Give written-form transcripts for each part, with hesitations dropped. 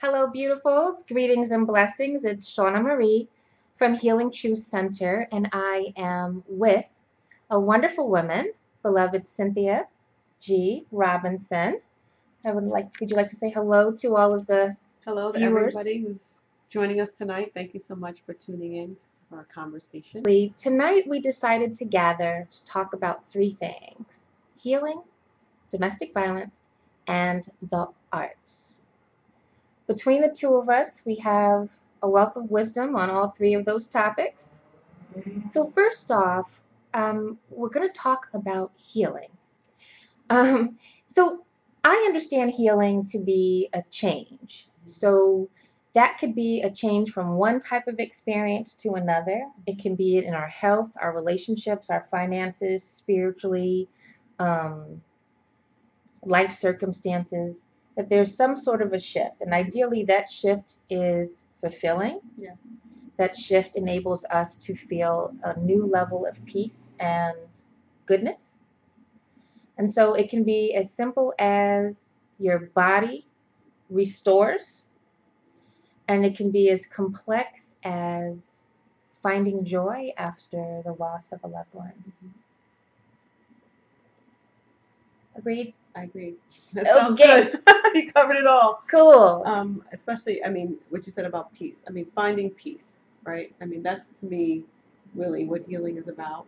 Hello, beautifuls. Greetings and blessings. It's Shawna Marie from Healing Truth Center, and I am with a wonderful woman, beloved Cynthia G. Robinson. Would you like to say hello to all of the Hello to viewers? everybody who's joining us tonight. Thank you so much for tuning in for our conversation. Tonight we decided to gather to talk about three things: healing, domestic violence, and the arts. Between the two of us, we have a wealth of wisdom on all three of those topics. So, first off, we're going to talk about healing. So, I understand healing to be a change. So, that could be a change from one type of experience to another. It can be in our health, our relationships, our finances, spiritually, um, life circumstances, that there's some sort of a shift. And ideally, that shift is fulfilling. Yeah. That shift enables us to feel a new level of peace and goodness. And so it can be as simple as your body restores, and it can be as complex as finding joy after the loss of a loved one. Agreed? I agree. That sounds good. You covered it all. Cool. Especially, what you said about peace. Finding peace, right? That's to me really what healing is about.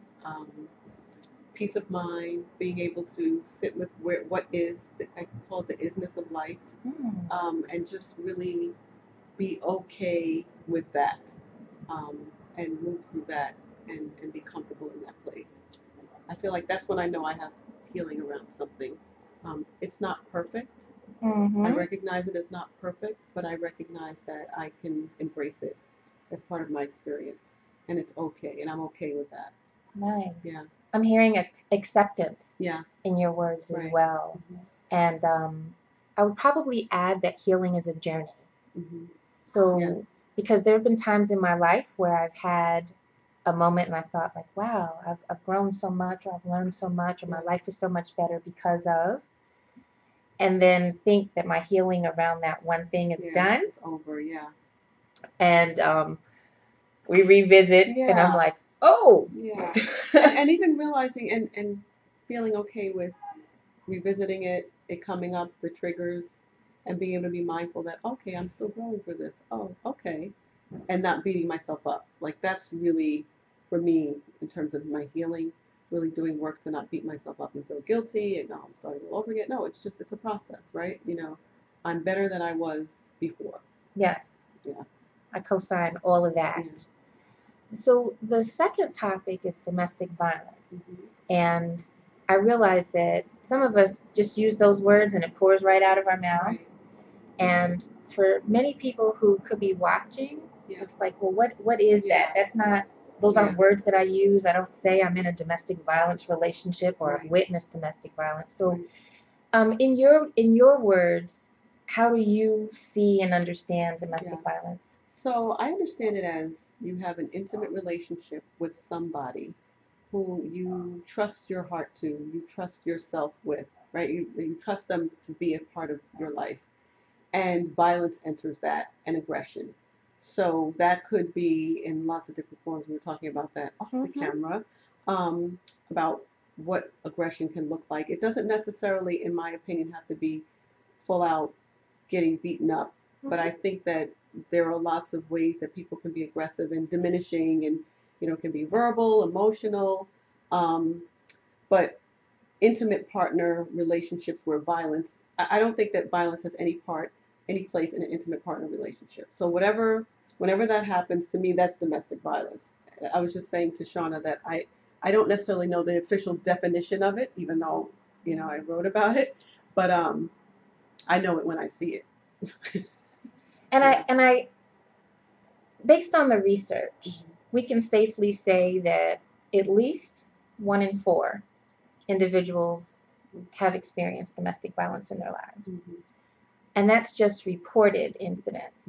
Peace of mind, being able to sit with what is, I call it the isness of life, and just really be okay with that, um, and move through that and be comfortable in that place. I feel like that's when I know I have healing around something. It's not perfect. I recognize it as not perfect, but I recognize that I can embrace it as part of my experience, and it's okay, and I'm okay with that. Nice. Yeah. I'm hearing acceptance Yeah. in your words as Right. well. And I would probably add that healing is a journey. So, Yes. because there have been times in my life where I've had a moment and I thought, like, wow, I've grown so much, or I've learned so much, or my life is so much better because of, and then think that my healing around that one thing is done. It's over, yeah. And we revisit, and I'm like, oh. Yeah. And even realizing and feeling okay with revisiting it coming up, the triggers, and being able to be mindful that, okay, I'm still growing through this. Oh, okay. And not beating myself up. Like, that's really, for me, in terms of my healing, really doing work to not beat myself up and feel guilty and, no, I'm starting all over again. No, it's a process, right? I'm better than I was before. Yes. Yeah. I co-sign all of that. Yeah. So the second topic is domestic violence. And I realize that some of us just use those words and it pours right out of our mouths. Right. And for many people who could be watching, it's like, well, what is that? That's not, those aren't words that I use. I don't say I'm in a domestic violence relationship or I've witnessed domestic violence. So in your words, how do you see and understand domestic violence? So I understand it as you have an intimate relationship with somebody who you trust your heart to, you trust yourself with, right? You trust them to be a part of your life. And violence enters that, and aggression. So that could be in lots of different forms. We were talking about that off the camera, about what aggression can look like. It doesn't necessarily, in my opinion, have to be full out getting beaten up. But I think that there are lots of ways that people can be aggressive and diminishing, and it can be verbal, emotional, but intimate partner relationships where violence. I don't think that violence has any place in an intimate partner relationship. So whenever that happens, to me, that's domestic violence. I was just saying to Shawna that I don't necessarily know the official definition of it, even though I wrote about it, but I know it when I see it. And I, based on the research, we can safely say that at least 1 in 4 individuals have experienced domestic violence in their lives. And that's just reported incidents.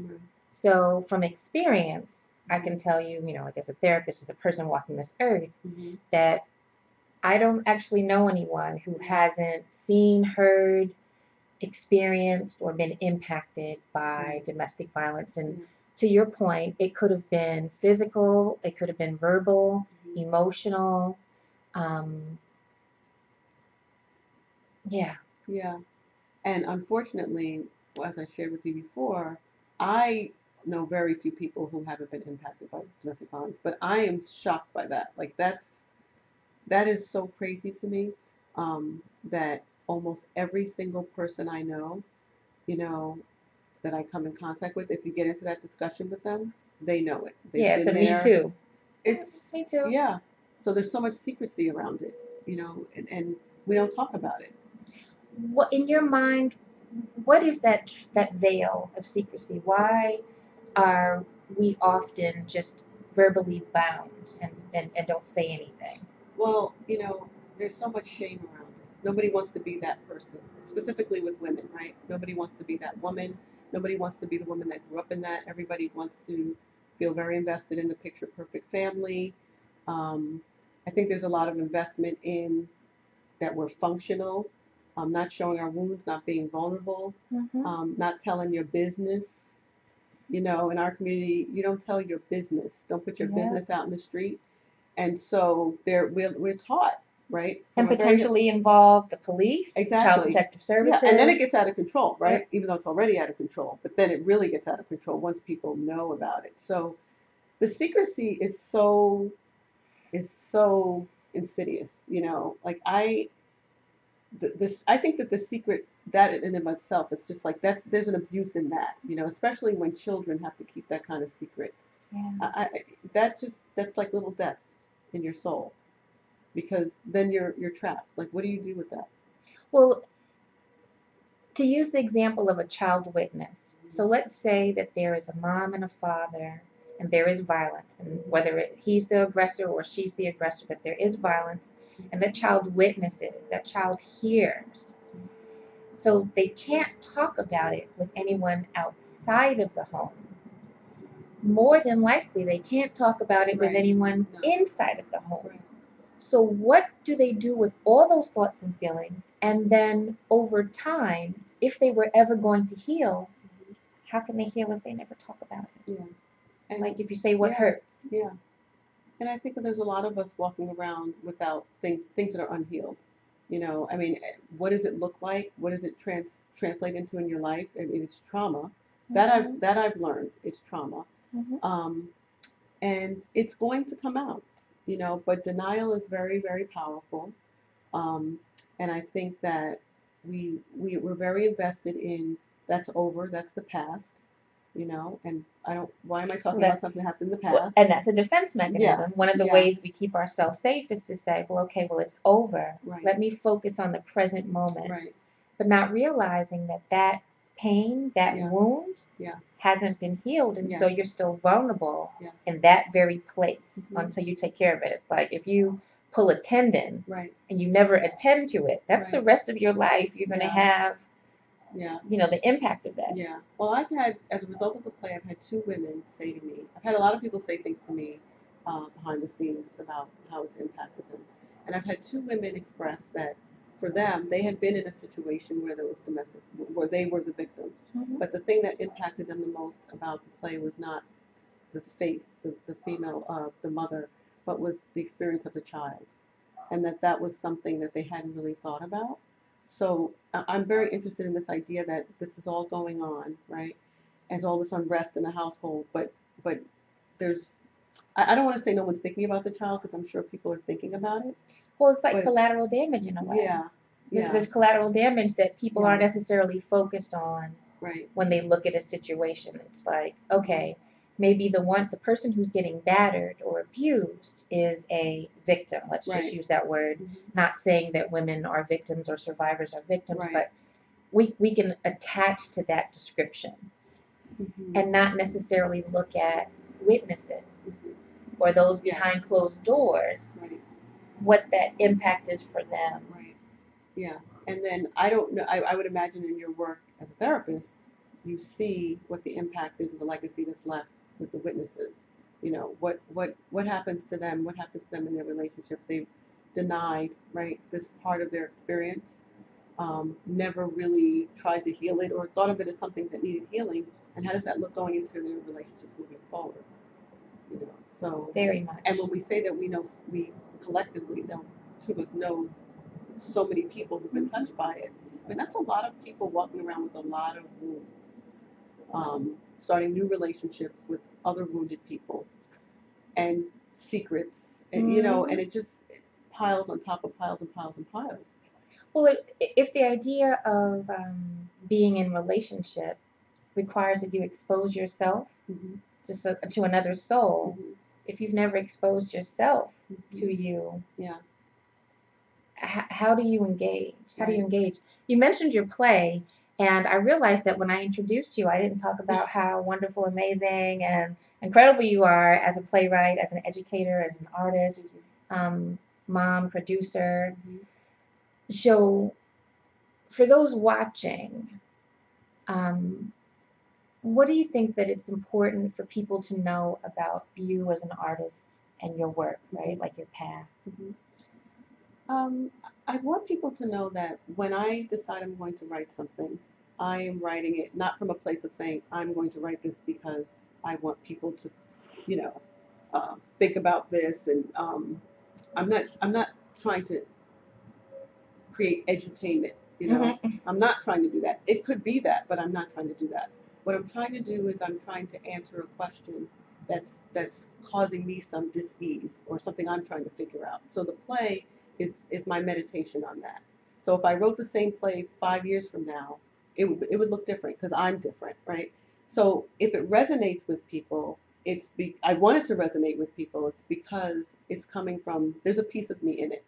So from experience, I can tell you, like as a therapist, as a person walking this earth, that I don't actually know anyone who hasn't seen, heard, experienced or been impacted by domestic violence. And to your point, it could have been physical, it could have been verbal, emotional. Um, yeah. Yeah. And unfortunately, as I shared with you before, I know very few people who haven't been impacted by domestic violence, but I am shocked by that. Like that is so crazy to me, that almost every single person I know, you know, that I come in contact with, if you get into that discussion with them, they know it. They've Yeah, so been me there. too. It's Me too. yeah. So there's so much secrecy around it, and we don't talk about it. What in your mind, what is that veil of secrecy? Why are we often just verbally bound and don't say anything? Well, there's so much shame around it. Nobody wants to be that person, specifically with women, right? Nobody wants to be that woman. Nobody wants to be the woman that grew up in that. Everybody wants to feel very invested in the picture perfect family. Um, I think there's a lot of investment in that we're functional, not showing our wounds, not being vulnerable, not telling your business. In our community, you don't tell your business. Don't put your Yeah. business out in the street. And so we're taught, right? And From a very potentially involve the police, Child exactly. Protective Yeah, Services. and then it gets out of control, right? Yep. Even though it's already out of control, but then it really gets out of control once people know about it. So the secrecy is so insidious, Like I think that the secret that in and of itself, it's just like there's an abuse in that, especially when children have to keep that kind of secret. Yeah. That's like little deaths in your soul, because then you're trapped. Like, what do you do with that? Well, to use the example of a child witness, so let's say that there is a mom and a father and there is violence, and whether he's the aggressor or she's the aggressor, that there is violence, and that child witnesses, that child hears. So they can't talk about it with anyone outside of the home. More than likely, they can't talk about it with Right. anyone No. inside of the home. Right. So, what do they do with all those thoughts and feelings? And then over time, if they were ever going to heal, how can they heal if they never talk about it? Yeah. And Like if you say what yeah, hurts. yeah. And I think that there's a lot of us walking around without things that are unhealed. I mean, what does it look like? What does it translate into in your life? I mean, it's trauma. That I've learned. It's trauma. Mhm. And it's going to come out, but denial is very, very powerful. Um, and I think that we're very invested in that's over, that's the past, and why am I talking about something that happened in the Well, past? and that's a defense mechanism. Yeah, One of the yeah. ways we keep ourselves safe is to say, well, okay, well, it's over. Right. Let me focus on the present moment. Right. But not realizing that pain, that Yeah. wound, Yeah. hasn't been healed. And so Yes. you're still vulnerable Yeah. in that very place Mhm. until you take care of it. Like if you pull a tendon Right. and you never attend to it, that's the Right. rest of your life. You're going to Yeah. have, Yeah. the impact of that. Yeah. Well, as a result of the play, I've had two women say to me, I've had a lot of people say things to me behind the scenes about how it's impacted them. And I've had two women express that for them, they had been in a situation where there was where they were the victim. Mhm. But the thing that impacted them the most about the play was not the faith, the female, the mother, but was the experience of the child. And that was something that they hadn't really thought about. So I'm very interested in this idea that this is all going on, right? There's all this unrest in the household, but there's I don't want to say no one's thinking about the child, because I'm sure people are thinking about it. Well, it's like But collateral damage in a way. yeah, yeah, There's collateral damage that people Yeah. aren't necessarily focused on right, when they look at a situation. It's like, okay, maybe the person who's getting battered or abused is a victim. Let's just Right. use that word. Mhm. Not saying that women are victims or survivors are victims, Right. but we can attach to that description Mhm. and not necessarily look at witnesses or those Yes. behind closed doors, Right, what that impact is for them. right, yeah. And then I don't know. I would imagine in your work as a therapist, you see what the impact is of the legacy that's left with the witnesses. What happens to them? What happens to them in their relationships? They've denied, right, this part of their experience, never really tried to heal it or thought of it as something that needed healing. And how does that look going into their relationships moving forward? You know, so Very much. and when we say that we collectively don't, two of us know so many people who've been touched by it. I mean, that's a lot of people walking around with a lot of wounds, starting new relationships with other wounded people, and secrets, and you know, and it just piles on top of piles and piles and piles. Well, if the idea of being in relationship requires that you expose yourself to another soul, if you've never exposed yourself to you, how do you engage? How do you engage? You mentioned your play, and I realized that when I introduced you, I didn't talk about how wonderful, amazing, and incredible you are as a playwright, as an educator, as an artist, mom, producer. So, for those watching, what do you think that it's important for people to know about you as an artist and your work, right? Like your path. I want people to know that when I decide I'm going to write something, I am writing it not from a place of saying I'm going to write this because I want people to, you know, think about this, and I'm not trying to create edutainment. You know, I'm not trying to do that. It could be that, but I'm not trying to do that. What I'm trying to do is I'm trying to answer a question that's causing me some dis-ease or something I'm trying to figure out. So the play is my meditation on that. So if I wrote the same play 5 years from now, it would look different because I'm different, right? So if it resonates with people, I want it to resonate with people. It's because it's coming from, there's a piece of me in it.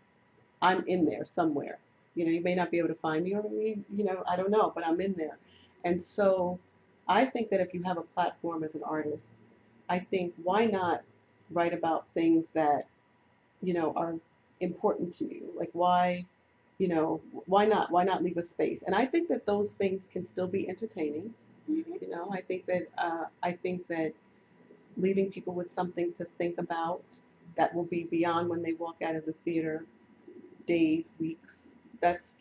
I'm in there somewhere. You know, you may not be able to find me, or maybe, you know, I don't know, but I'm in there. And so I think that if you have a platform as an artist, I think why not write about things that, you know, are important to you? Like why, you know, why not? Why not leave a space? And I think that those things can still be entertaining. You know, I think that leaving people with something to think about that will be beyond when they walk out of the theater, days, weeks. That's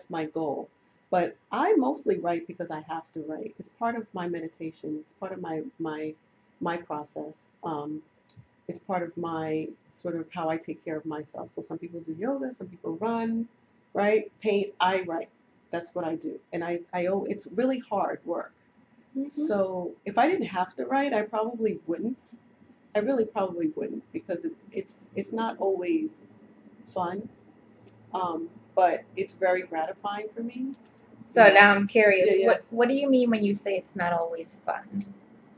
my goal. But I mostly write because I have to write. It's part of my meditation. It's part of my process. It's part of my sort of how I take care of myself. So some people do yoga, some people run, right? Paint. I write. That's what I do, and it's really hard work. So if I didn't have to write, I probably wouldn't. I really probably wouldn't because it's not always fun, but it's very gratifying for me. So now I'm curious, what do you mean when you say it's not always fun?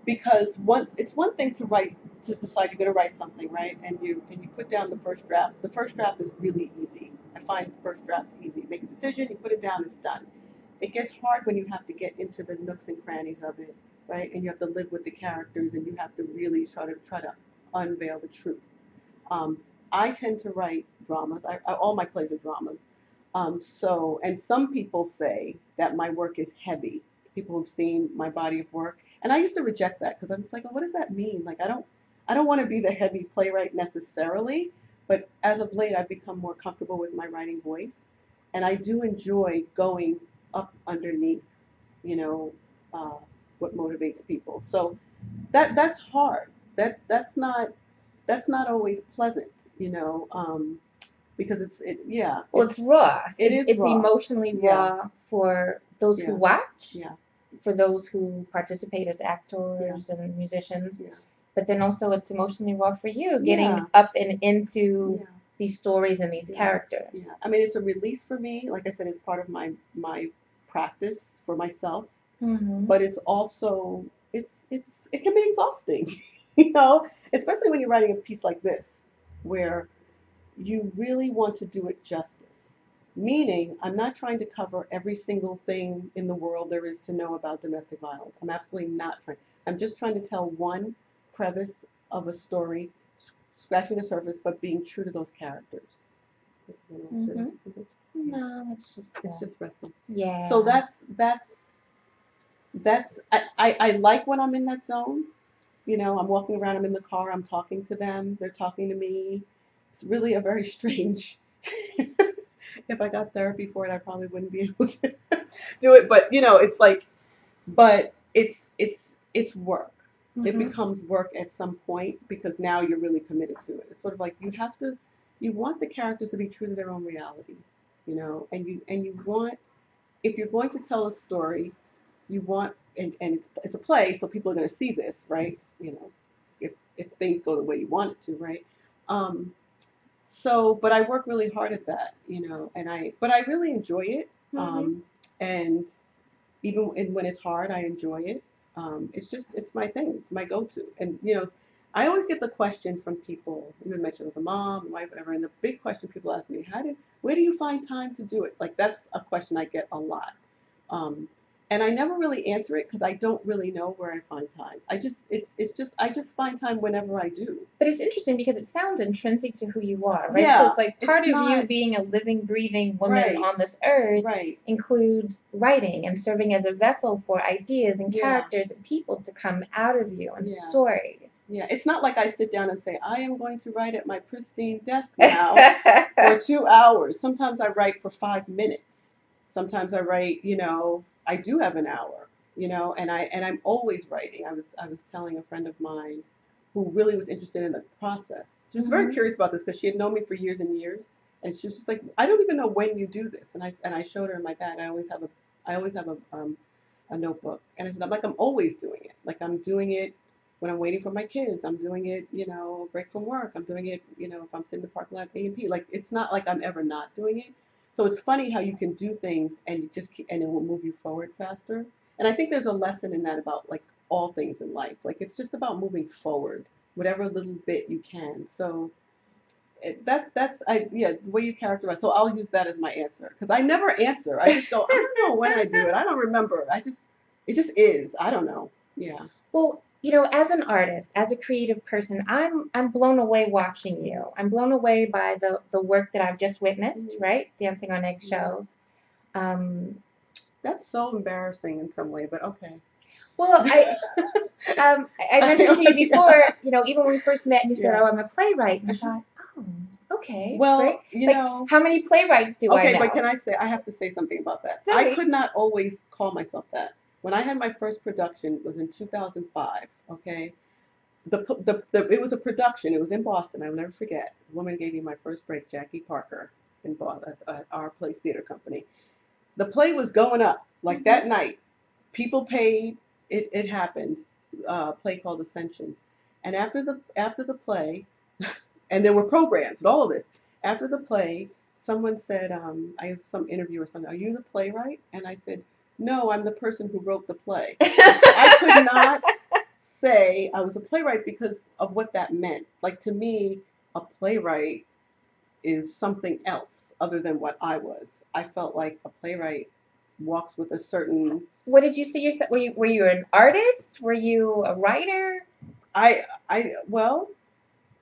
Because it's one thing to write, to decide you're going to write something, right? And you put down the first draft. The first draft is really easy. I find the first draft easy. You make a decision, you put it down, it's done. It gets hard when you have to get into the nooks and crannies of it, right? And you have to live with the characters, and you have to really try to unveil the truth. I tend to write dramas. All my plays are dramas. And some people say that my work is heavy. People who've seen my body of work, and I used to reject that because I'm just like, well, what does that mean? Like, I don't want to be the heavy playwright necessarily, but as of late, I've become more comfortable with my writing voice, and I do enjoy going up underneath, you know, what motivates people. So that's hard. That's not always pleasant, you know. Because Well, it's raw. It's raw. Emotionally raw for those who watch, Yeah. for those who participate as actors and musicians. But then also it's emotionally raw for you, getting up and into these stories and these characters. Yeah. I mean, it's a release for me. Like I said, it's part of my practice for myself. But it's also it can be exhausting, you know, especially when you're writing a piece like this, where you really want to do it justice. Meaning, I'm not trying to cover every single thing in the world there is to know about domestic violence. I'm absolutely not trying. I'm just trying to tell one crevice of a story, scratching the surface, but being true to those characters. No, it's just resting. Yeah. So I like when I'm in that zone. You know, I'm walking around, I'm in the car, I'm talking to them, they're talking to me. It's really a very strange, if I got therapy for it, I probably wouldn't be able to do it. But it's like, but it's work. It becomes work at some point because now you're really committed to it. It's sort of like you want the characters to be true to their own reality, and you want, if you're going to tell a story, you want, and it's a play, so people are going to see this, right? If things go the way you want it to, right? Um, but I work really hard at that, but I really enjoy it. And even when it's hard, I enjoy it. It's my thing. It's my go-to. And I always get the question from people. You mentioned as a mom, wife, whatever. And the big question people ask me: where do you find time to do it? Like that's a question I get a lot. Um, and I never really answer it because I don't really know where I find time. I just find time whenever I do. But it's interesting because it sounds intrinsic to who you are, right? Yeah, so it's like part it's of not, you being a living, breathing woman right, on this earth right, includes writing and serving as a vessel for ideas and yeah, characters and people to come out of you and yeah, stories. yeah. It's not like I sit down and say, I am going to write at my pristine desk now for 2 hours. Sometimes I write for 5 minutes. Sometimes I write, I do have an hour, and I'm always writing. I was telling a friend of mine who really was interested in the process. She was very curious about this because she had known me for years and years, and she was just like, I don't even know when you do this. And I showed her in my bag. I always have a notebook, and I said, I'm always doing it. Like I'm doing it when I'm waiting for my kids. I'm doing it, break from work. I'm doing it, if I'm sitting in the parking lot at A&P. Like it's not like I'm ever not doing it. So it's funny how you can do things and you just and it will move you forward faster. And I think there's a lesson in that about like all things in life. Like it's just about moving forward, whatever little bit you can. So the way you characterize. So I'll use that as my answer because I never answer. I just go, I don't know when I do it. I don't remember. It just is. I don't know. Yeah. Well, as an artist, as a creative person, I'm blown away watching you. I'm blown away by the work that I've just witnessed, right? Dancing on Eggshells. That's so embarrassing in some way, but okay. Well, I mentioned to you before, even when we first met and you said, oh, I'm a playwright. And I thought, oh, okay. Well, right? How many playwrights do I know? Okay, but I have to say something about that. Really? I could not always call myself that. When I had my first production, it was in 2005, okay? It was a production. It was in Boston. I will never forget. A woman gave me my first break, Jackie Parker, in Boston, at our Place Theater Company. The play was going up, like that night. People paid. It happened. Play called Ascension. And after the play, and there were programs and all of this. After the play, someone said, I had some interview or something, are you the playwright? And I said, no, I'm the person who wrote the play. I could not say I was a playwright because of what that meant. Like to me, a playwright is something else other than what I was. I felt like a playwright walks with a certain. What did you see yourself? Were you an artist? Were you a writer? Well,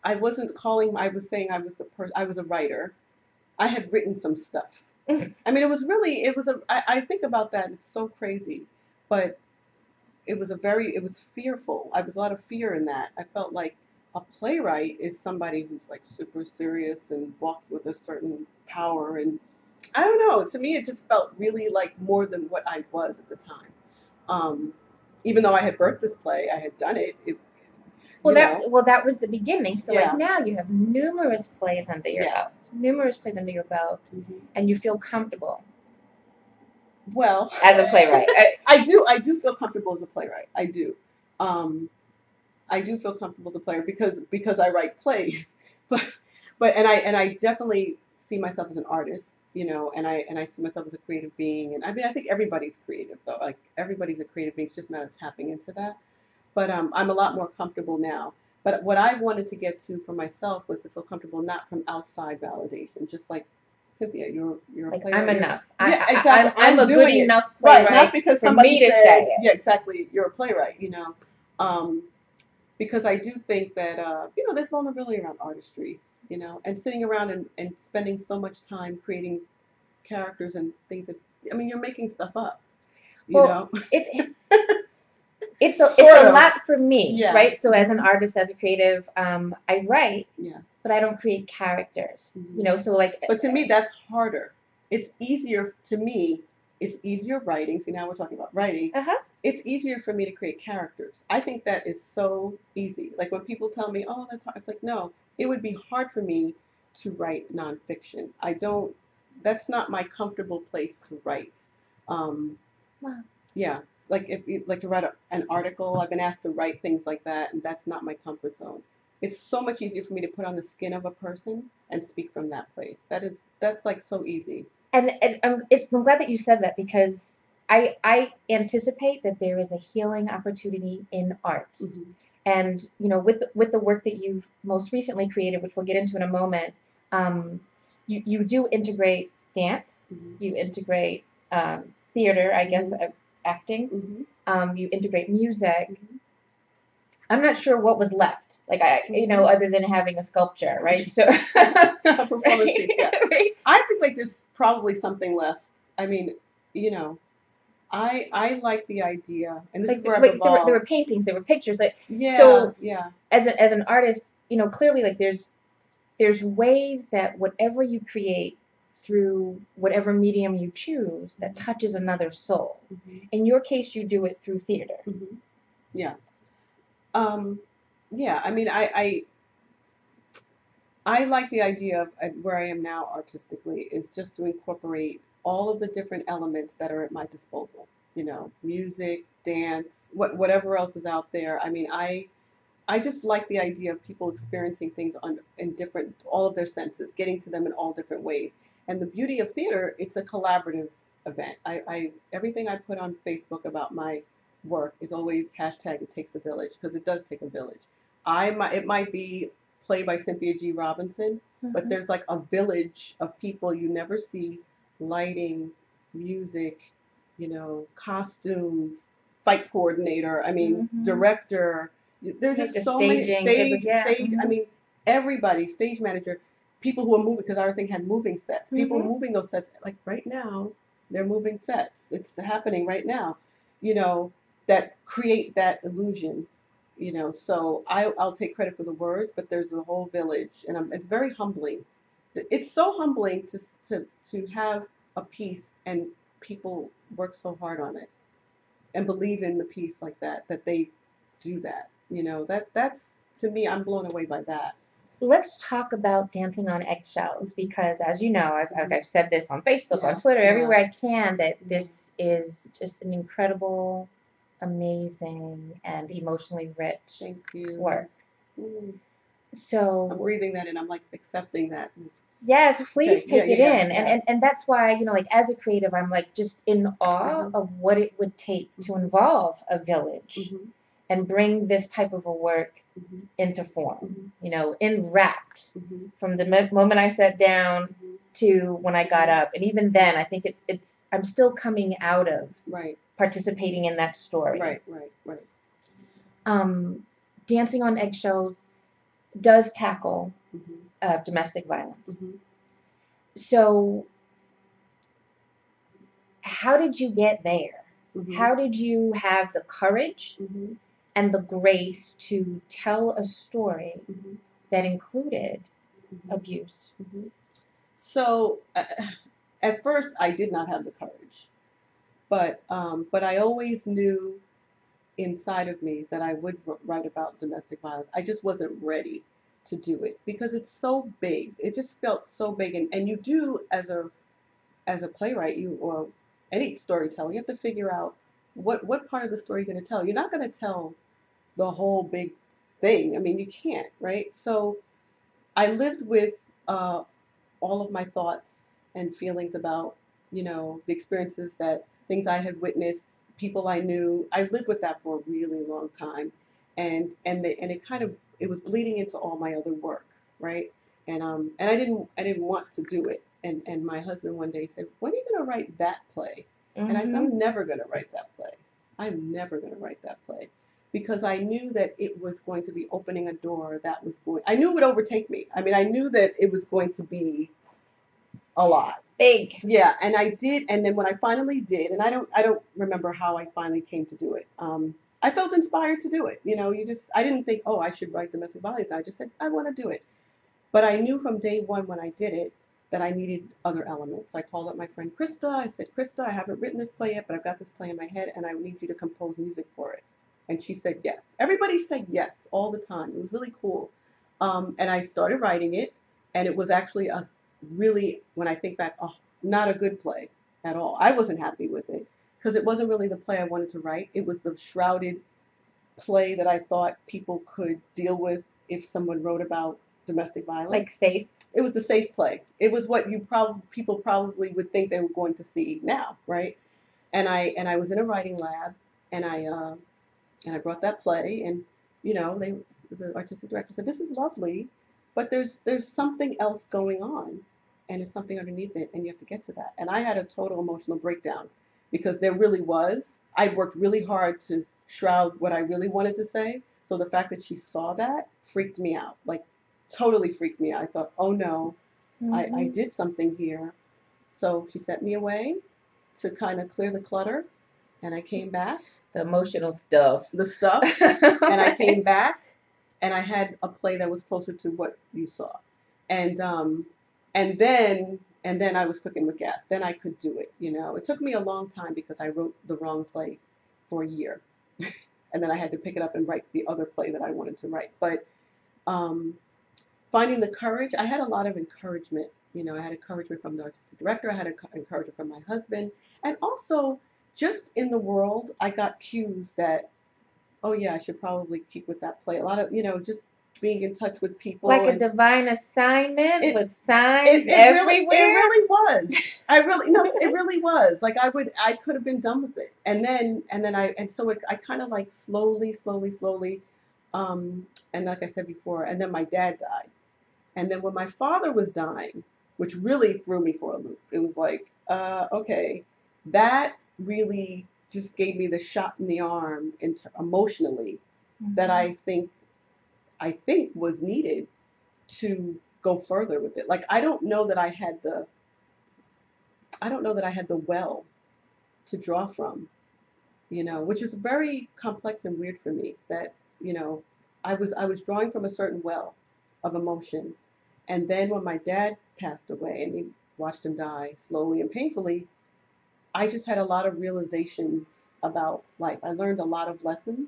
I wasn't calling. I was saying I was I was a writer. I had written some stuff. I mean, I think about that. It's so crazy, but it was fearful. I was a lot of fear in that. I felt like a playwright is somebody who's like super serious and walks with a certain power. And I don't know. To me, it just felt really like more than what I was at the time. Even though I had birthed this play, I had done it. That was the beginning. So Yeah. like now you have numerous plays under your belt, and you feel comfortable. Well, as a playwright, I do feel comfortable as a playwright. I do. I do feel comfortable as a player because I write plays, but I definitely see myself as an artist, and I see myself as a creative being. And I mean, I think everybody's creative though. Like everybody's a creative being. It's just a matter of tapping into that. But I'm a lot more comfortable now. But what I wanted to get to for myself was to feel comfortable not from outside validation, just like Cynthia, you're a playwright. I'm enough. Yeah, exactly. I'm a good enough playwright, right? Not because for somebody me to said, say it. Yeah, exactly. You're a playwright, because I do think that there's vulnerability around artistry, and sitting around and spending so much time creating characters and things that you're making stuff up. It's a lot for me, yeah. Right? So as an artist, as a creative, I write, yeah, but I don't create characters, So like. But to me, that's harder it's easier to me. It's easier writing. See, now we're talking about writing. Uh-huh. It's easier for me to create characters. I think that is so easy. Like when people tell me, "Oh, that's hard," it's like, no, it would be hard for me to write nonfiction. I don't. That's not my comfortable place to write. Um, Wow. yeah, like if you like to write an article, I've been asked to write things like that, and that's not my comfort zone. It's so much easier for me to put on the skin of a person and speak from that place. That's like so easy. And I'm glad that you said that because I anticipate that there is a healing opportunity in arts. Mm-hmm. And with the work that you've most recently created, which we'll get into in a moment, you do integrate dance, Mm-hmm. you integrate theater, I guess, Mm-hmm. acting, Mm-hmm. you integrate music. Mm-hmm. I'm not sure what was left, like other than having a sculpture, right? So Performance piece, yeah. right? I think like there's probably something left. I mean, you know, I like the idea, and this Like is where I've wait, there were evolved. paintings, there were pictures, like Yeah, so yeah. as an artist, clearly like there's ways that whatever you create through whatever medium you choose that touches another soul. Mm-hmm. In your case, you do it through theater. Mm-hmm. Yeah. Um, yeah. I mean, I like the idea of where I am now artistically is just to incorporate all of the different elements that are at my disposal. You know, music, dance, whatever else is out there. I mean, I just like the idea of people experiencing things in different, all of their senses, getting to them in all different ways. And the beauty of theater, it's a collaborative event. Everything I put on Facebook about my work is always hashtag it takes a village because it does take a village. It might be played by Cynthia G. Robinson, but there's like a village of people you never see, lighting, music, costumes, fight coordinator, I mean, director. There's Like the just so many staging, yeah. I mean, everybody, stage manager, people who are moving because our thing had moving sets. People moving those sets, like right now, they're moving sets. It's happening right now, that create that illusion. So I'll take credit for the words, but there's a whole village, and it's very humbling. It's so humbling to have a piece and people work so hard on it and believe in the piece like that they do that. That's to me, I'm blown away by that. Let's talk about Dancing on Eggshells because, as you know, I've said this on Facebook, Yeah, on Twitter, yeah. everywhere I can, that this is just an incredible, amazing, and emotionally rich Thank you. work. Mm. So I'm breathing that in. I'm like accepting that. yes, please Okay, take it yeah, in. yeah. And that's why, like as a creative, I'm like just in awe of what it would take to involve a village and bring this type of a work into form, enwrapped from the moment I sat down to when I got up. And even then, I think I'm still coming out of participating in that story. Right. Dancing on Eggshells does tackle domestic violence. So how did you get there? How did you have the courage and the grace to tell a story that included abuse? So at first, I did not have the courage, but I always knew inside of me that I would write about domestic violence. I just wasn't ready to do it because it's so big. It just felt so big, and you do as a playwright, or any storyteller, you have to figure out what part of the story you're going to tell. You're not going to tell the whole big thing. I mean, you can't, right? So I lived with all of my thoughts and feelings about, the experiences things I had witnessed, people I knew. I lived with that for a really long time, and it was bleeding into all my other work, right? And I didn't want to do it. And my husband one day said, "When are you going to write that play?" And I said, "I'm never going to write that play. I'm never going to write that play." Because I knew that it was going to be opening a door I knew it would overtake me. I mean, I knew that it was going to be a lot. Big. Yeah, and I did, and then when I finally did, and I don't remember how I finally came to do it. I felt inspired to do it. I didn't think, oh, I should write domestic violence. I just said, I want to do it. But I knew from day one when I did it that I needed other elements. I called up my friend Krista. I said, Krista, I haven't written this play yet, but I've got this play in my head, and I need you to compose music for it. And she said yes. Everybody said yes all the time. It was really cool. And I started writing it, and it was actually a really, when I think back, not a good play at all. I wasn't happy with it because it wasn't really the play I wanted to write. It was the shrouded play that I thought people could deal with if someone wrote about domestic violence. Like safe. It was the safe play. It was what people probably would think they were going to see now, right? And I was in a writing lab, and I brought that play, and the artistic director said, "This is lovely, but there's something else going on, and it's something underneath it, and you have to get to that." And I had a total emotional breakdown because there really was. I worked really hard to shroud what I really wanted to say. So the fact that she saw that freaked me out, like totally freaked me out. I thought, oh no, I did something here. So she sent me away to kind of clear the clutter, and I came back. The emotional stuff. The stuff. And I came back, and I had a play that was closer to what you saw. And then I was cooking with gas. Then I could do it. It took me a long time because I wrote the wrong play for a year. And then I had to pick it up and write the other play that I wanted to write. But finding the courage, I had a lot of encouragement. I had encouragement from the artistic director. I had encouragement from my husband. And also, just in the world, I got cues that, oh yeah, I should probably keep with that play. A lot of, just being in touch with people. Like a divine assignment with signs everywhere. It really was. It really was. Like I could have been done with it. So I kind of like slowly, and like I said before, and then my dad died. And then when my father was dying, which really threw me for a loop, it was like, okay, that really just gave me the shot in the arm emotionally that I think was needed to go further with it. Like I don't know that I had the well to draw from, which is very complex and weird for me. That I was drawing from a certain well of emotion, and then when my dad passed away and we watched him die slowly and painfully, I just had a lot of realizations about life. I learned a lot of lessons,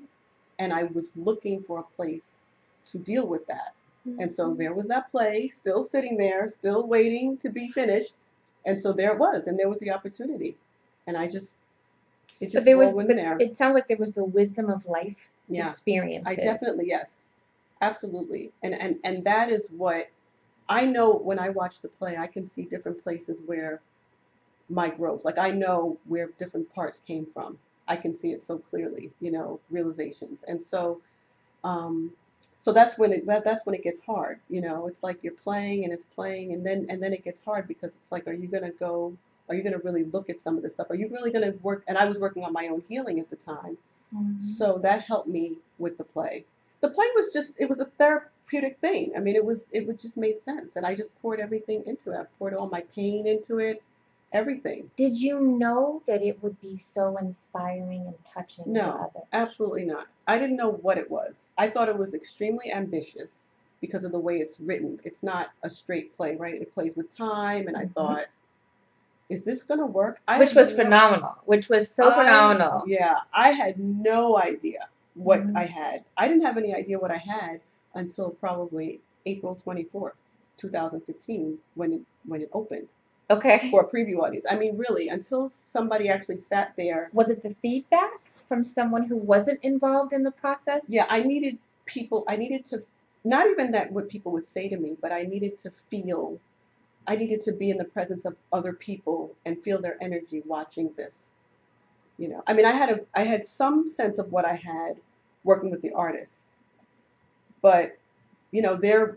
and I was looking for a place to deal with that. And so there was that play still sitting there, still waiting to be finished. And so there it was, and there was the opportunity. And it just rolled in there. It sounds like there was the wisdom of life experiences. I definitely, yes, absolutely. And that is what I know. When I watch the play, I can see different places where my growth, like I know where different parts came from. I can see it so clearly, realizations. And so so that's when it gets hard. It's like you're playing and it's playing, and then it gets hard because it's like, are you going to really look at some of this stuff? Are you really going to work? And I was working on my own healing at the time. So that helped me with the play. The play was it was a therapeutic thing. I mean, it just made sense. And I just poured everything into it. I poured all my pain into it. Everything. Did you know that it would be so inspiring and touching to others? No, absolutely not. I didn't know what it was. I thought it was extremely ambitious because of the way it's written. It's not a straight play, right? It plays with time, and I thought, is this going to work? Which was phenomenal. Which was so phenomenal. Yeah, I had no idea what I had. I didn't have any idea what I had until probably April 24th, 2015, when it opened. Okay. For a preview audience. I mean, really, until somebody actually sat there. Was it the feedback from someone who wasn't involved in the process? Yeah, I needed to, not even that what people would say to me, but I needed to to be in the presence of other people and feel their energy watching this. I mean, I had some sense of what I had working with the artists, but they're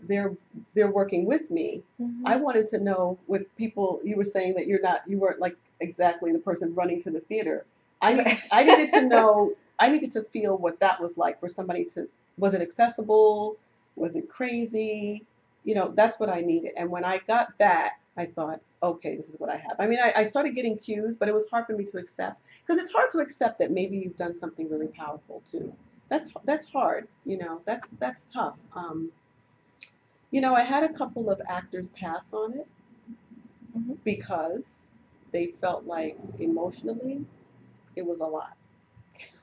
working with me. I wanted to know with people. You were saying that you weren't like exactly the person running to the theater. I needed to know. I needed to feel what that was like for somebody to. Was it accessible? Was it crazy? That's what I needed. And when I got that, I thought, okay, this is what I have. I mean, I started getting cues, but it was hard for me to accept because it's hard to accept that maybe you've done something really powerful too. That's hard. That's tough. I had a couple of actors pass on it, because they felt like emotionally it was a lot.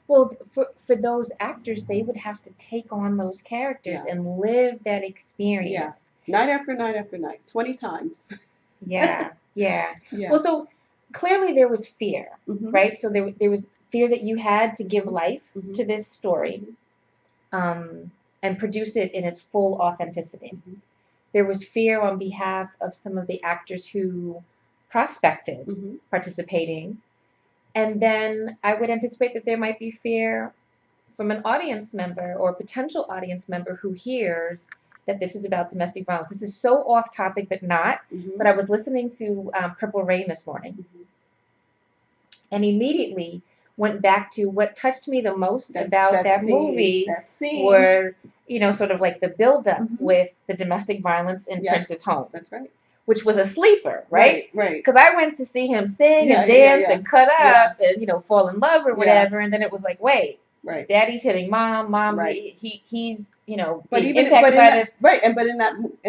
Well, for those actors, they would have to take on those characters and live that experience. Night after night after night, 20 times. Yeah. Well, so clearly there was fear, right? So there was fear that you had to give life to this story, and produce it in its full authenticity. There was fear on behalf of some of the actors who prospected participating. And then I would anticipate that there might be fear from an audience member or potential audience member who hears that this is about domestic violence. This is so off topic, but not. But I was listening to Purple Rain this morning, and immediately went back to what touched me the most about that movie were, sort of like the buildup with the domestic violence in Prince's home. That's right. Which was a sleeper, right? Right. Because I went to see him sing and dance and cut up and, fall in love or whatever. And then it was like, wait, Daddy's hitting Mom's, he's, but being even impacted by this. Right. And but in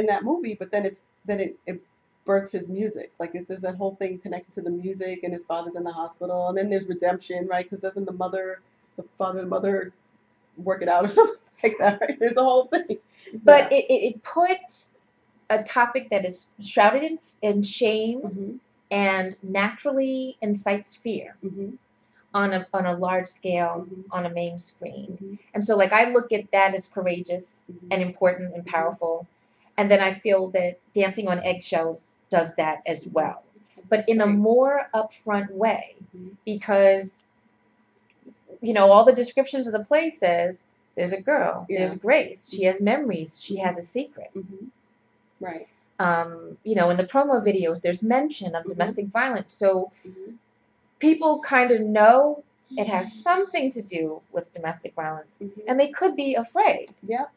that movie, but then it births his music. Like there's that whole thing connected to the music, and his father's in the hospital, and then there's redemption, right? Because doesn't the father and mother work it out or something like that, right? There's a whole thing. But it put a topic that is shrouded in shame and naturally incites fear on a large scale on a main screen. And so like I look at that as courageous and important and powerful. And then I feel that Dancing on Eggshells does that as well. But in a more upfront way, because all the descriptions of the play says there's a girl, there's Grace, she has memories, she has a secret. Right. In the promo videos, there's mention of domestic violence. So people kind of know it has something to do with domestic violence. And they could be afraid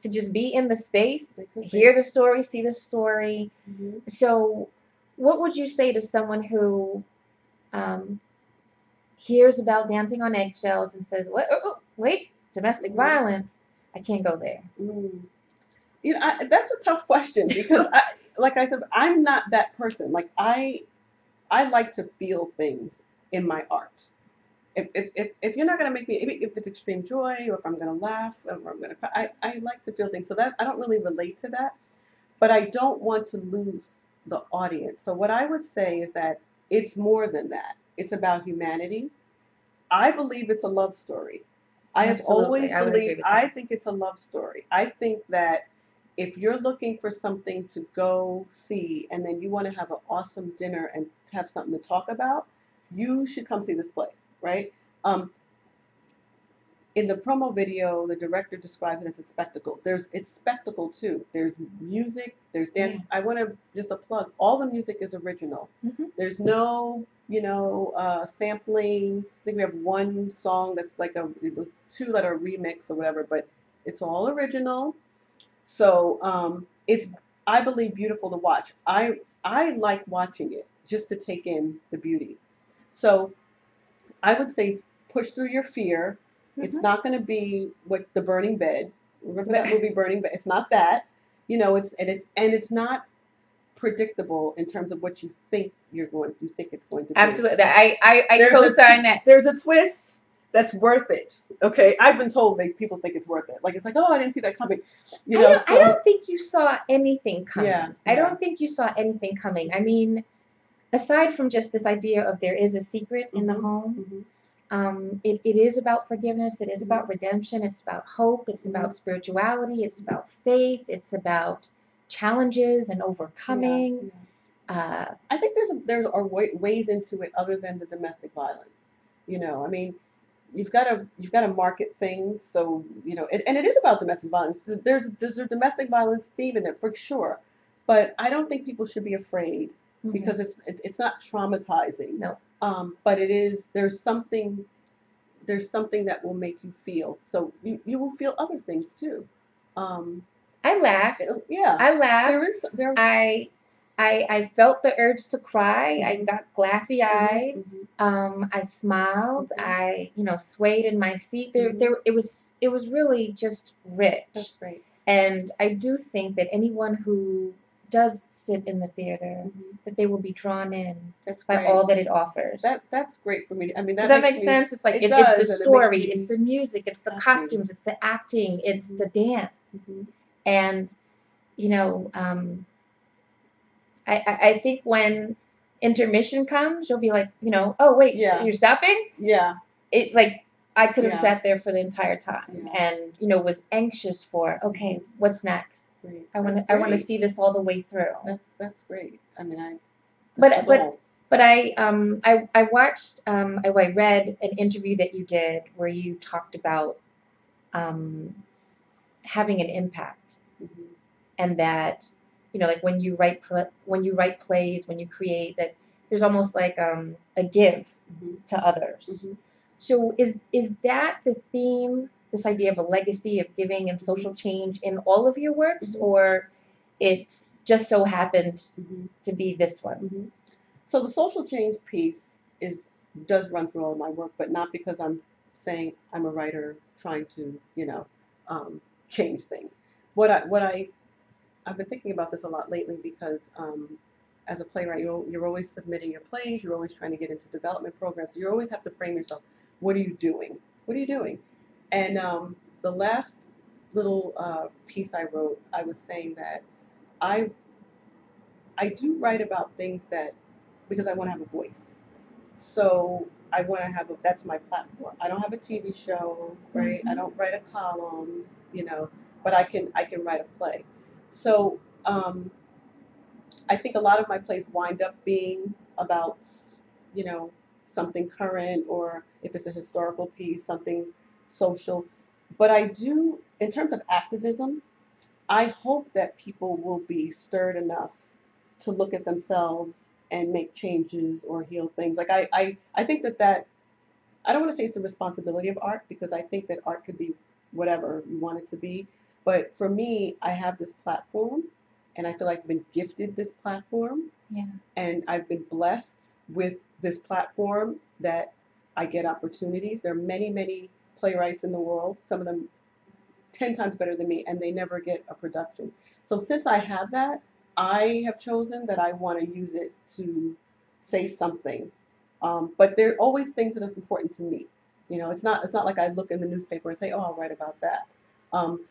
to just be in the space, hear the story, see the story. So what would you say to someone who hears about Dancing on Eggshells and says, "What? Oh, wait, domestic violence, I can't go there"? That's a tough question because, like I said, I'm not that person. Like I like to feel things in my art. If you're not gonna make me, if it's extreme joy, or if I'm gonna laugh, or if I'm gonna cry, I like to feel things. So that I don't really relate to that, but I don't want to lose the audience. So what I would say is that it's more than that. It's about humanity. I believe it's a love story. I have always believed. I think it's a love story. I think that if you're looking for something to go see and then you want to have an awesome dinner and have something to talk about, you should come see this play, right? In the promo video, the director describes it as a spectacle. It's spectacle too. There's music, there's dance. I want to just a plug. All the music is original. There's no, sampling. I think we have one song that's like two that are remix or whatever, but it's all original. So it's, I believe, beautiful to watch. I like watching it just to take in the beauty. So I would say push through your fear. It's not going to be what the Burning Bed. Remember that movie Burning Bed? It's not that. It's not predictable in terms of what you think it's going to be. Absolutely. I co-sign that. There's a twist that's worth it. Okay, I've been told that people think it's worth it. Like it's like, oh, I didn't see that coming. I don't think you saw anything coming. I don't think you saw anything coming. I mean, aside from just this idea of there is a secret in the home, it is about forgiveness. It is about redemption. It's about hope. It's about spirituality. It's about faith. It's about challenges and overcoming. I think there are ways into it other than the domestic violence. I mean, you've got to market things. So and it is about domestic violence. There's a domestic violence theme in it for sure, but I don't think people should be afraid because it's not traumatizing. No. But it is. There's something that will make you feel. So you will feel other things too. I laughed. Yeah. I laughed. I felt the urge to cry. I got glassy-eyed. I smiled. I swayed in my seat. It was really just rich. That's great. And I do think that anyone who does sit in the theater, that they will be drawn in That's by great. all that it offers. That's great for me. I mean, Does that make sense? It's like it it's does, the and it makes story, me it's the music, it's the happy. costumes, it's the acting, it's the dance, and you know, I think when intermission comes, you'll be like, you know, oh wait, Yeah. you're stopping? Yeah. It like I could have Yeah. sat there for the entire time, Yeah. and you know, was anxious for, okay, what's next? Great. I want to see this all the way through. That's great. I mean, But I watched I read an interview that you did where you talked about having an impact, and that, you know, like when you write plays, when you create, that there's almost like a give to others. So is that the theme, this idea of a legacy of giving and social change in all of your works, or it's just so happened to be this one? So the social change piece does run through all of my work, but not because I'm saying I'm a writer trying to, you know, change things. I've been thinking about this a lot lately because as a playwright, you're always submitting your plays, you're always trying to get into development programs. So you always have to frame yourself. What are you doing? What are you doing? And the last little piece I wrote, I was saying that I do write about things that because I want to have a voice. So I want to that's my platform. I don't have a TV show, right? I don't write a column, you know, but I can write a play. So I think a lot of my plays wind up being about, you know, something current, or if it's a historical piece, something social. But I do, in terms of activism, I hope that people will be stirred enough to look at themselves and make changes or heal things. Like I think that I don't want to say it's a responsibility of art, because I think that art could be whatever you want it to be. But for me, I have this platform, and I feel like I've been gifted this platform. Yeah. And I've been blessed with this platform that I get opportunities. There are many, many playwrights in the world, some of them 10 times better than me, and they never get a production. So since I have that, I have chosen that I want to use it to say something. But there are always things that are important to me. You know, it's not like I look in the newspaper and say, oh, I'll write about that.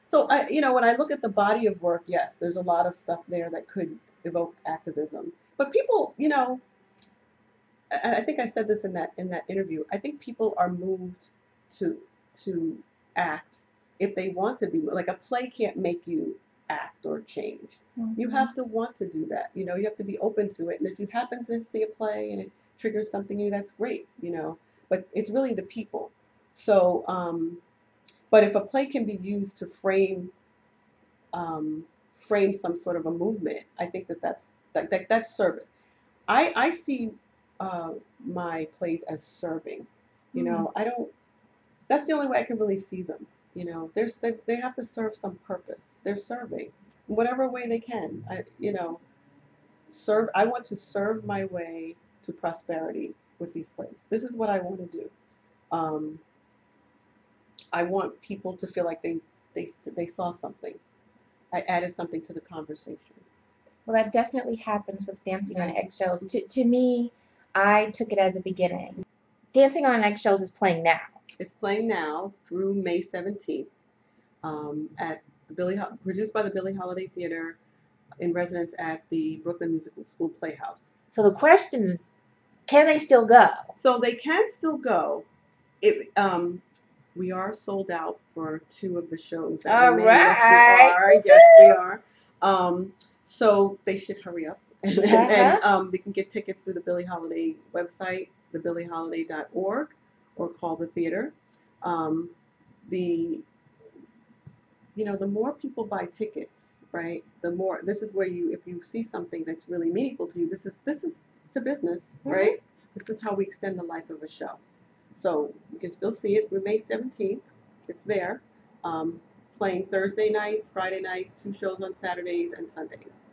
So you know, when I look at the body of work, yes, there's a lot of stuff there that could evoke activism. But people, you know, I think I said this in that interview. I think people are moved to act if they want to be. Like a play can't make you act or change. You have to want to do that. You know, you have to be open to it. And if you happen to see a play and it triggers something new, that's great. You know, but it's really the people. So, but if a play can be used to frame some sort of a movement, I think that's service. I see my plays as serving. You know, I don't. That's the only way I can really see them. You know, they have to serve some purpose. They're serving in whatever way they can. You know, serve. I want to serve my way to prosperity with these plays. This is what I want to do. Um, I want people to feel like they saw something. I added something to the conversation. Well, that definitely happens with Dancing on Eggshells. To me, I took it as a beginning. Dancing on Eggshells is playing now. It's playing now through May 17th at produced by the Billie Holiday Theater, in residence at the Brooklyn Musical School Playhouse. So the question is, can they still go? So they can still go. We are sold out for 2 of the shows that All remain. right. Yes, we are. So they should hurry up. And they can get tickets through the Billie Holiday website, thebilliholiday.org, or call the theater. The more people buy tickets, right? The more, this is where if you see something that's really meaningful to you, this is it's a business, right? This is how we extend the life of a show. So you can still see it through May 17th. It's there. Playing Thursday nights, Friday nights, 2 shows on Saturdays and Sundays.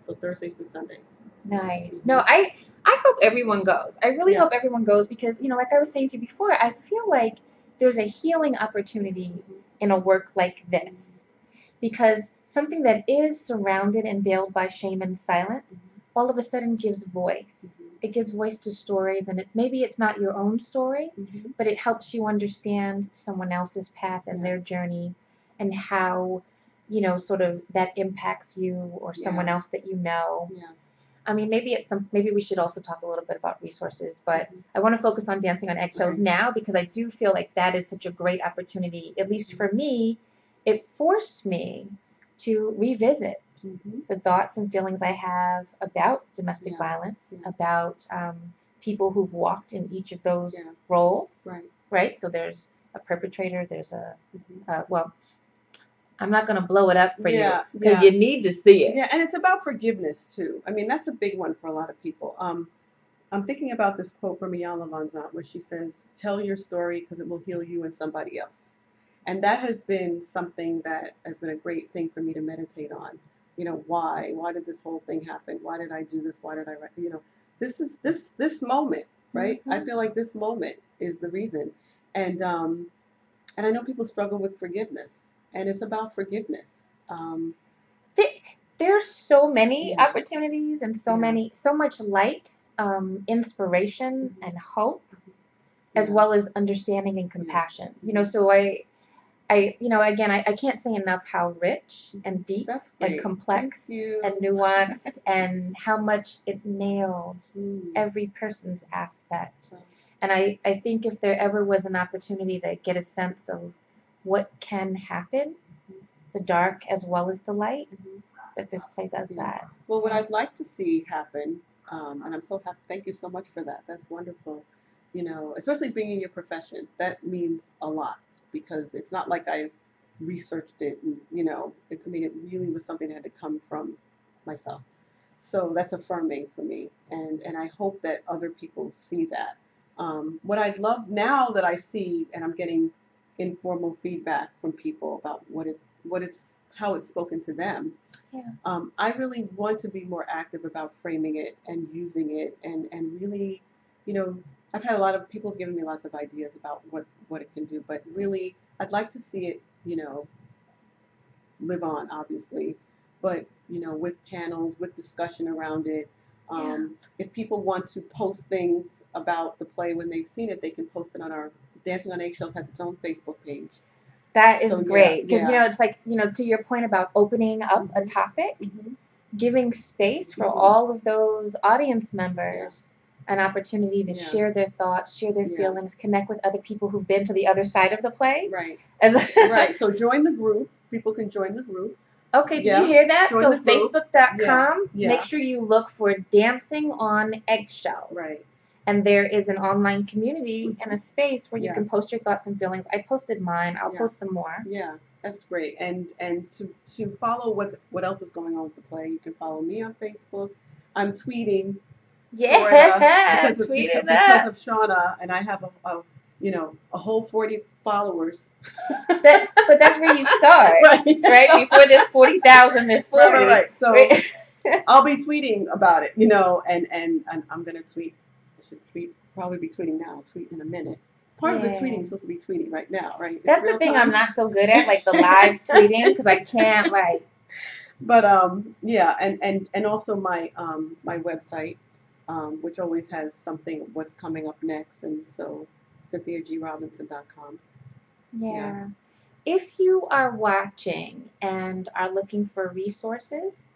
So Thursdays through Sundays. Nice. No, I hope everyone goes. I really hope everyone goes, because, you know, like I was saying to you before, I feel like there's a healing opportunity in a work like this. because something that is surrounded and veiled by shame and silence all of a sudden gives voice. It gives voice to stories, and maybe it's not your own story, but it helps you understand someone else's path and their journey, and how, sort of that impacts you or someone else that you know. I mean, maybe we should also talk a little bit about resources, but I want to focus on Dancing on Eggshells now, because I do feel like that is such a great opportunity. At least for me, it forced me to revisit the thoughts and feelings I have about domestic violence, about people who've walked in each of those roles, right? So there's a perpetrator, there's well, I'm not going to blow it up for you, because you need to see it. Yeah, and it's about forgiveness too. I mean, that's a big one for a lot of people. I'm thinking about this quote from Iyanla Vanzant where she says, "Tell your story because it will heal you and somebody else." And that has been something that has been a great thing for me to meditate on. Why? Why did this whole thing happen? Why did I do this? Why did I write? This is this moment, right? I feel like this moment is the reason. And I know people struggle with forgiveness. And it's about forgiveness. There's so many opportunities and so much light, inspiration and hope, as well as understanding and compassion. So I again, I can't say enough how rich and deep and complex and nuanced and how much it nailed every person's aspect. And I think if there ever was an opportunity to get a sense of what can happen, the dark as well as the light, that this play does that. Well, what I'd like to see happen, and I'm so happy, thank you so much for that. That's wonderful. Especially being in your profession, that means a lot, because it's not like I researched it and, it really was something that had to come from myself. So that's affirming for me. And I hope that other people see that. What I'd love now that I see, and I'm getting informal feedback from people about how it's spoken to them. I really want to be more active about framing it and using it, and really, I've had a lot of people giving me lots of ideas about what it can do, but really I'd like to see it, live on, obviously, but with panels, with discussion around it. If people want to post things about the play when they've seen it, they can post it on our Dancing on Eggshells has its own Facebook page. That is great, because it's like, to your point about opening up a topic, giving space for all of those audience members an opportunity to share their thoughts, share their feelings, connect with other people who've been to the other side of the play. Right. Right. So join the group. People can join the group. Okay, did you hear that? So Facebook.com, make sure you look for Dancing on Eggshells. Right. And there is an online community and a space where you can post your thoughts and feelings. I posted mine. I'll post some more. Yeah, that's great. And to follow what else is going on with the play, you can follow me on Facebook. I'm tweeting. Tweet it up. Because of Shawna, and I have a whole 40 followers. But that's where you start, right? Before there's 40,000, there's 40. Right. So I'll be tweeting about it, and I'm gonna tweet. Probably be tweeting now. I'll tweet in a minute. Part of the tweeting is supposed to be tweeting right now, right? That's the thing I'm not so good at, like the live tweeting, because I can't But and also my website, which always has something what's coming up next, and so CynthiaGRobinson.com. Yeah. If you are watching and are looking for resources,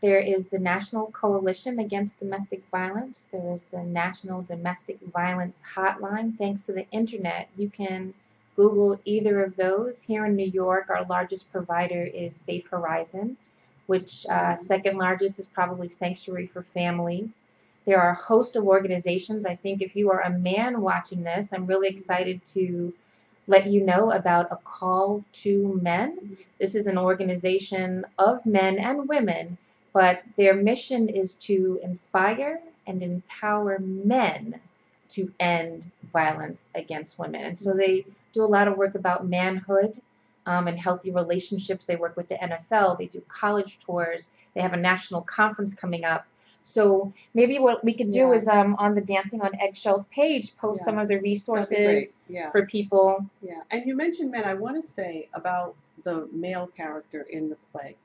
there is the National Coalition Against Domestic Violence. There is the National Domestic Violence Hotline. Thanks to the internet, you can Google either of those. Here in New York, our largest provider is Safe Horizon, which second largest is probably Sanctuary for Families. There are a host of organizations. I think if you are a man watching this, I'm really excited to let you know about A Call to Men. This is an organization of men and women, but their mission is to inspire and empower men to end violence against women. And so they do a lot of work about manhood and healthy relationships. They work with the NFL. They do college tours. They have a national conference coming up. So maybe what we could do is on the Dancing on Eggshells page, post some of the resources for people. Yeah, and you mentioned men. I want to say about the male character in the play,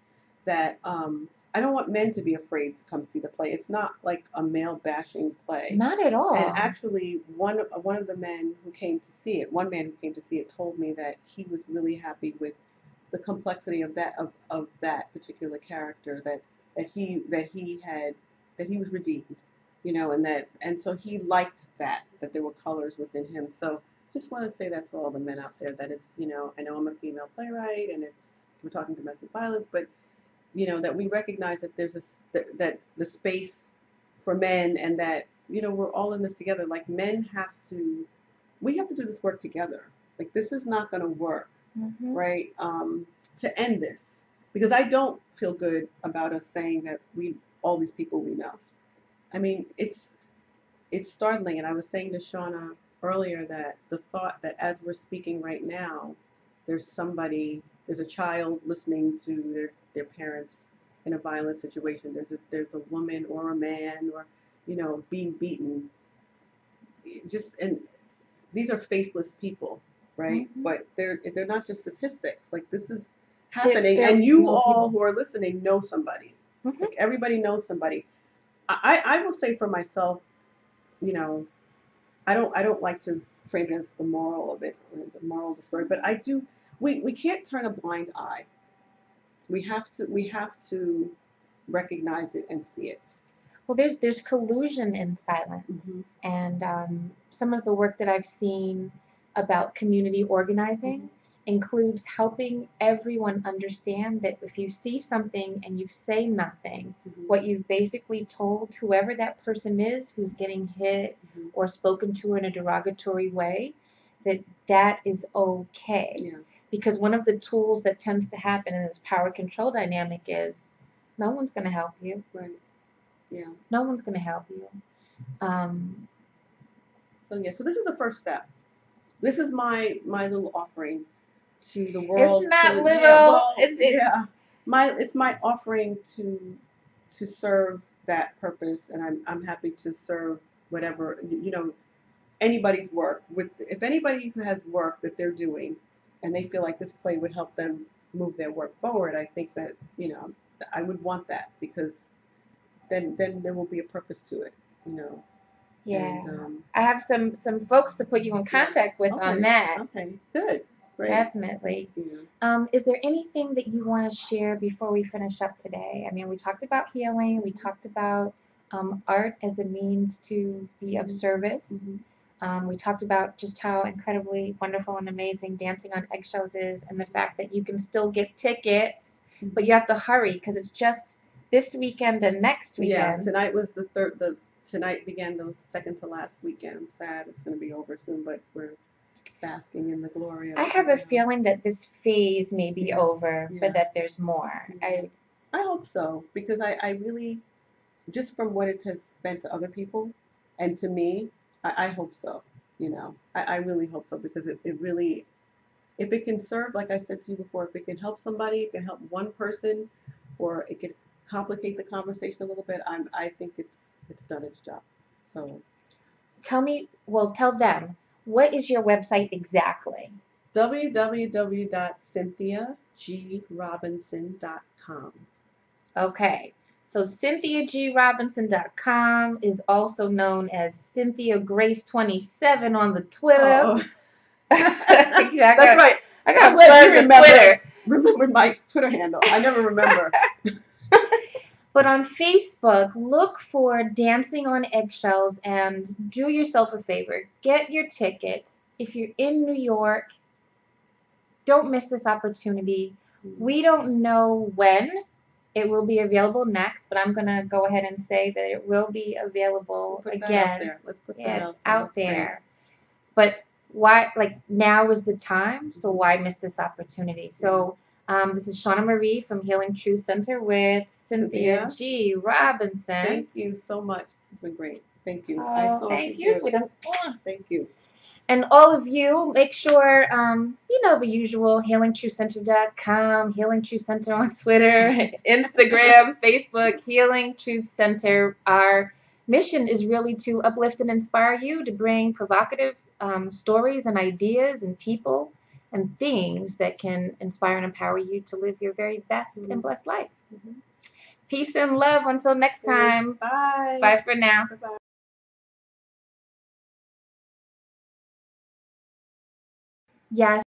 that I don't want men to be afraid to come see the play. It's not like a male bashing play. Not at all. And actually, one of the men who came to see it, one man who came to see it, told me that he was really happy with the complexity of that particular character, that he was redeemed, and so he liked that there were colors within him. So just want to say that to all the men out there, that it's, I know I'm a female playwright, and we're talking domestic violence, but that we recognize that there's that the space for men, and that we're all in this together. Like, we have to do this work together. Like, this is not going to work, right? To end this, because I don't feel good about us saying that all these people we know. I mean, it's startling, and I was saying to Shawna earlier that the thought that as we're speaking right now, there's a child listening to their parents in a violent situation. There's a woman or a man, or being beaten. And these are faceless people, right? But they're not just statistics. Like, this is happening, and you all who are listening know somebody. Like, everybody knows somebody. I will say for myself, I don't like to frame it as the moral of it, or the moral of the story, but I do. We can't turn a blind eye. We have to recognize it and see it. Well, there's collusion in silence, and some of the work that I've seen about community organizing includes helping everyone understand that if you see something and you say nothing, what you've basically told whoever that person is who's getting hit or spoken to in a derogatory way, that is okay. Yeah. Because one of the tools that tends to happen in this power control dynamic is no one's going to help you. Right. Yeah. No one's going to help you. So this is the first step. This is my little offering to the world. It's not little. It's my offering to serve that purpose, and I'm happy to serve whatever anybody's work. If anybody who has work that they're doing, and they feel like this play would help them move their work forward, I think that I would want that, because then there will be a purpose to it, Yeah. And, I have some folks to put you in contact with on that. Okay, good. Great. Definitely. Yeah. Is there anything that you want to share before we finish up today? I mean, we talked about healing. We talked about art as a means to be of service. We talked about just how incredibly wonderful and amazing Dancing on Eggshells is, and the fact that you can still get tickets, but you have to hurry because it's just this weekend and next weekend. Yeah, tonight was the third. Tonight began the second to last weekend. I'm sad it's going to be over soon, but we're basking in the glory of it. I have a feeling that this phase may be over, but that there's more. I hope so, because I really, just from what it has meant to other people and to me, I hope so. I really hope so, because it really, if it can serve, like I said to you before, if it can help somebody, it can help one person, or it could complicate the conversation a little bit, I think it's done its job. So tell them, what is your website exactly? www.cynthiagrobinson.com. Okay, so CynthiaGRobinson.com is also known as Cynthia Grace 27 on the Twitter. Oh. That's right. I got to plug the Twitter. Remember my Twitter handle. I never remember. But on Facebook, look for Dancing on Eggshells and do yourself a favor. Get your tickets. If you're in New York, don't miss this opportunity. We don't know when it will be available next, but I'm going to go ahead and say that it will be available again. Let's put that it's out there. But why? Like, now is the time, so why miss this opportunity? So this is Shawna Marie from Healing Truth Center with Cynthia G. Robinson. Thank you so much. This has been great. Thank you. Thank you, sweetheart. Thank you. And all of you, make sure, the usual, healingtruthcenter.com, Healing Truth Center on Twitter, Instagram, Facebook, Healing Truth Center. Our mission is really to uplift and inspire you, to bring provocative stories and ideas and people and things that can inspire and empower you to live your very best and blessed life. Peace and love until next time. Bye. Bye for now. Bye-bye. Yes.